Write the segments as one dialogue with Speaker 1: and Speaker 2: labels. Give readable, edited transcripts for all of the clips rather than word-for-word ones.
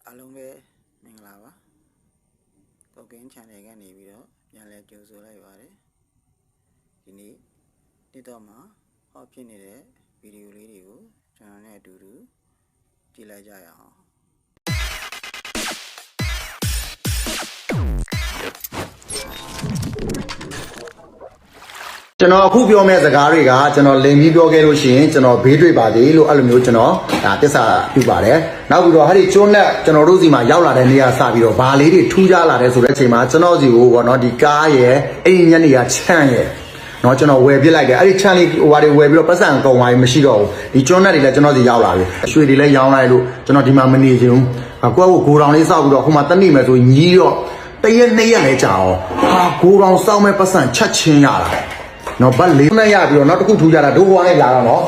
Speaker 1: အားလုံးပဲမင်္ဂလာပါတော့ကင်း channel ကနေပြီးတော့ပြန်လည်ကြိုဆိုလိုက်ပါတယ်ဒီနေ့TikTok မှာဟောဖြစ်နေတဲ့ဗီဒီယိုလေးတွေကိုကျွန်တော်နဲ့အတူတူကြည့်လိုက်ကြရအောင်
Speaker 2: ကျွန်တော်အခုပြောမယ့်စကားတွေကကျွန်တော်လိမ်ပြီးပြောခဲ့လို့ရှိရင်ကျွန်တော်ဘေးတွေ့ပါသေးလို့အဲ့လိုမျိုးကျွန်တော်ဒါတစ္ဆာပြုပါတယ်နောက်ပြီးတော့ဟာဒီကျွန်းနဲ့ကျွန်တော်တို့စီမှာရောက်လာတဲ့နေရာစပြီးတော့ဘာလေးတွေထူးခြားလာတဲ့ဆိုတဲ့အချိန်မှာကျွန်တော်စီကိုပေါ့နော်ဒီကားရဲ့အဲ့ဒီညနေကချမ်းရဲ့နော်ကျွန်တော်ဝယ်ပြစ်လိုက်တယ်အဲ့ဒီချမ်းလေးဟိုဟာတွေဝယ်ပြီးတော့ပတ်စံကုန်သွားပြီမရှိတော့ဘူးဒီကျွန်းနဲ့တွေလည်းကျွန်တော်စီရောက်လာပြီရွှေတွေလည်းရောင်းလိုက်လို့ကျွန်တော်ဒီမှာမနေချင်ဘူးကိုယ့်ကိုဂိုတောင်လေးစောက်ပြီးတော့ဟိုမှာတနေ့မယ်ဆိုညီးတော့တရက်နှစ်ရက်လည်းကြာအောင်ဟာဂိုတောင်စောက်မဲ့ပတ်စံချက်ချင်းရတာနော်ဗတ်လေးနဲ့ရပြီးတော့နောက်တစ်ခုထူကြတာဒိုးဘွားနဲ့လာတော့နော်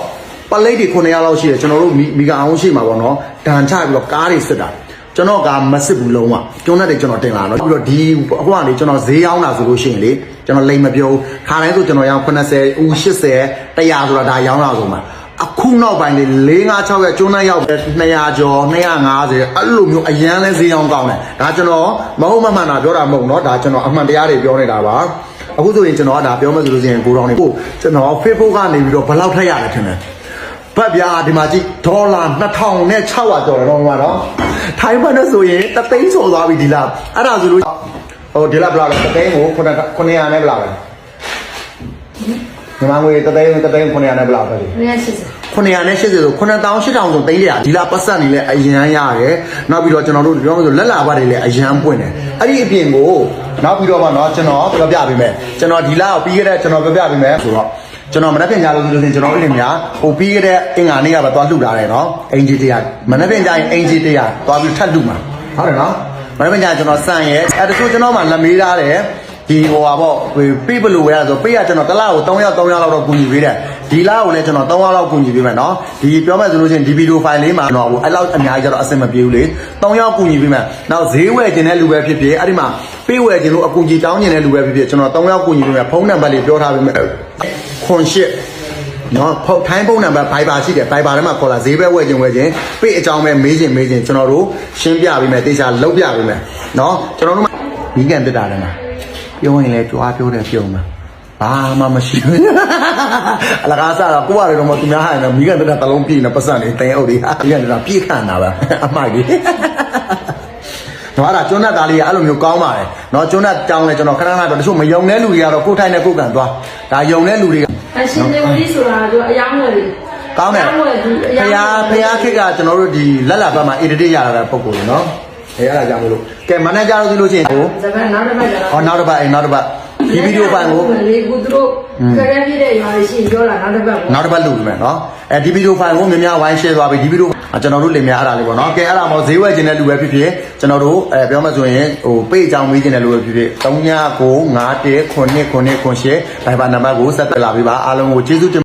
Speaker 2: ပလိတ်တွေ900လောက်ရှိတယ်ကျွန်တော်တို့မိကအောင်ရှိမှာပေါ့နော်ဒဏ်ချပြီးတော့ကားတွေစစ်တာကျွန်တော်ကမစစ်ဘူးလုံးဝကျွန်းနဲ့တွေကျွန်တော်တင်လာတော့ပြီးတော့ဒီဟိုကနေကျွန်တော်ဈေးရောက်လာဆိုလို့ရှိရင်လေကျွန်တော်လိမ်မပြောခါတိုင်းဆိုကျွန်တော်ရောင်း80ဦး80 100ဆိုတာဒါရောင်းလာဆိုမှာအခုနောက်ပိုင်းလေ4 5 6ရက်ကျွန်းနဲ့ရောက်200ကျော်250အဲ့လိုမျိုးအရန်လဲဈေးအောင်ကောင်းတယ်ဒါကျွန်တော်မဟုတ်မမှန်တာပြောတာမဟုတ်နော်ဒါကျွန်တော်အမှန်တရားတွေပြောနေတာပါအခုဆိုရင်ကျွန်တော်ကဒါပြောမှဆိုလို့ရှိရင်ကိုတောင်နေကိုကျွန်တော် Facebook ကနေပြီးတော့ဘယ်လောက်ထက်ရတယ်ထင်လဲဘတ်ပြားဒီမှာကြည့်ဒေါ်လာ2600ကျော်တယ်တော့မှာနော်ထိုင်းဘတ်နဲ့ဆိုရင်တသိန်းကျော်သွားပြီဒီလားအဲ့ဒါဆိုလို့ဟိုဒီလားဘယ်လောက်လဲတသိန်းကို900နဲ့ဘယ်လောက်လဲဒီမှာငွေတသိန်း900နဲ့ဘယ်လောက်ပဲလဲ980ဆို9800ဆိုသိန်းလျာဒီလားပတ်စံနေလဲအရန်ရတယ်နောက်ပြီးတော့ကျွန်တော်တို့ပြောမှဆိုလက်လာဘတ်တွေလည်းအရန်ပွင့်တယ်အဲ့ဒီအပြင်ကိုနောက်ပြီးတော့မှနော်ကျွန်တော်ပြောပြပေးမယ်ကျွန်တော်ဒီလားပြီးခဲ့တဲ့ကျွန်တော်ပြောပြပေးမယ်ဆိုတော့ကျွန်တော်မနေ့ပြန်ကြလို့ဆိုလို့ရှိရင်ကျွန်တော်အဲ့ဒီများဟိုပြီးခဲ့တဲ့အင်္ဂါနေ့ကပဲသွားလှူထားတယ်နော်အင်ဂျီတရားမနေ့ပြန်ကြရင်အင်ဂျီတရားသွားပြီးထပ်လှူမှာဟုတ်တယ်နော်မနေ့ပြန်ကြကျွန်တော်စံရဲအဲ့ဒါဆိုကျွန်တော်မှလက်မေးထားတယ်ဒီဟိုပါပေါ့ပေးဘလို့ရဆိုပေးရကျွန်တော်တစ်လားကို3ယောက်လောက်တော့ကူညီပေးတယ်ဒီလားကိုလည်းကျွန်တော်3ယောက်လောက်ကူညီပေးမယ်နော်ဒီပြောမယ်ဆိုလို့ချင်းဒီဗီဒီယိုဖိုင်လေးမှာတော့အဲ့လောက်အများကြီးကျတော့အဆင်မပြေဘူးလေ3ယောက်ကူညီပေးမယ်နောက်ဈေးဝယ်ခြင်းတဲ့လူပဲဖြစ်ဖြစ်အဲ့ဒီမှာပေးဝယ်ခြင်းလို့အကူကြီးတောင်းခြင်းတဲ့လူပဲဖြစ်ဖြစ်ကျွန်တော်3ယောက်ကူညီပေးမယ်ဖုန်းနံပါတ်လေးပြောထားပေးမယ်ခွန်ရှစ်နော်ထိုင်းဖုန်းနံပါတ် Viber ရှိတယ် Viber ထဲမှာခေါ်လာဈေးပဲဝယ်ခြင်းပေးအကြောင်းပဲမေးခြင်းကျွန်တော်တို့ရှင်းပြပေးမယ်တေချာလုပ်ပြပေးမယ်နော်ကျွန်တော်တို့မီးကန်တက်တာတယ်မှာပြောရင်လည်းကြွားပြောတယ်ပြုံးမှာဘာမှမရှိဘူးအလကားစားတော့ကိုရတယ်တော့မသူများဟာရင်မိကန်တက်တာတလုံးပြည့်နေပတ်စံနေတင်းအုပ်တွေမိကန်တက်တာပြည့်ခံတာပဲအမိုက်ကြီးတော့အဲ့ဒါကျွန်းနဲ့သားလေးကအဲ့လိုမျိုးကောင်းပါတယ်เนาะကျွန်းနဲ့တောင်းလဲကျွန်တော်ခဏခဏတော့တချို့မယုံတဲ့လူတွေကတော့ကိုယ်ထိုင်နဲ့ကိုယ်ကန်သွားဒါယုံတဲ့လူတွေကအ
Speaker 3: ရှင်တေဝတိဆိုတာကအယောင်းဝယ်တွေ
Speaker 2: ကောင်းတယ်ဖျားခက်ကကျွန်တော်တို့ဒီလက်လာဘက်မှာ edit ရတာပုံကိုเนาะအဲ့ဒါကြောင့်မလို့ကဲမန်နေဂျာတို့ဆိုလို့ချင်းကို
Speaker 3: ဇပန်နောက်တစ်ပတ်ကျတော့
Speaker 2: နောက်တစ်ပတ်ဒီဗီဒီယိုပိုင်းကို
Speaker 3: လေကူသူတို့ခက်ခဲပြည့်တဲ့ရွာတွေရှိပြောလာနောက်တစ်ပတ်
Speaker 2: လုပ်ပြီမယ်နော်ဒီဗီဒီယိုဖိုင်ကိုများများဝိုင်း share သွားပြီဒီဗီဒီယိုကျွန်တော်တို့လင်များအဲ့ဒါလေးပေါ့နော်ကဲအဲ့ဒါမှဈေးဝယ်ခြင်းတဲ့လူပဲဖြစ်ဖြစ်ကျွန်တော်တို့ပြောမှဆိုရင်ဟိုပေ့အကြောင်းမေးခြင်းတဲ့လူပဲဖြစ်ဖြစ်39951998 Viber နံပါတ်ကိုဆက်သွယ်လာပေးပါအားလုံးကိုကျေးဇူး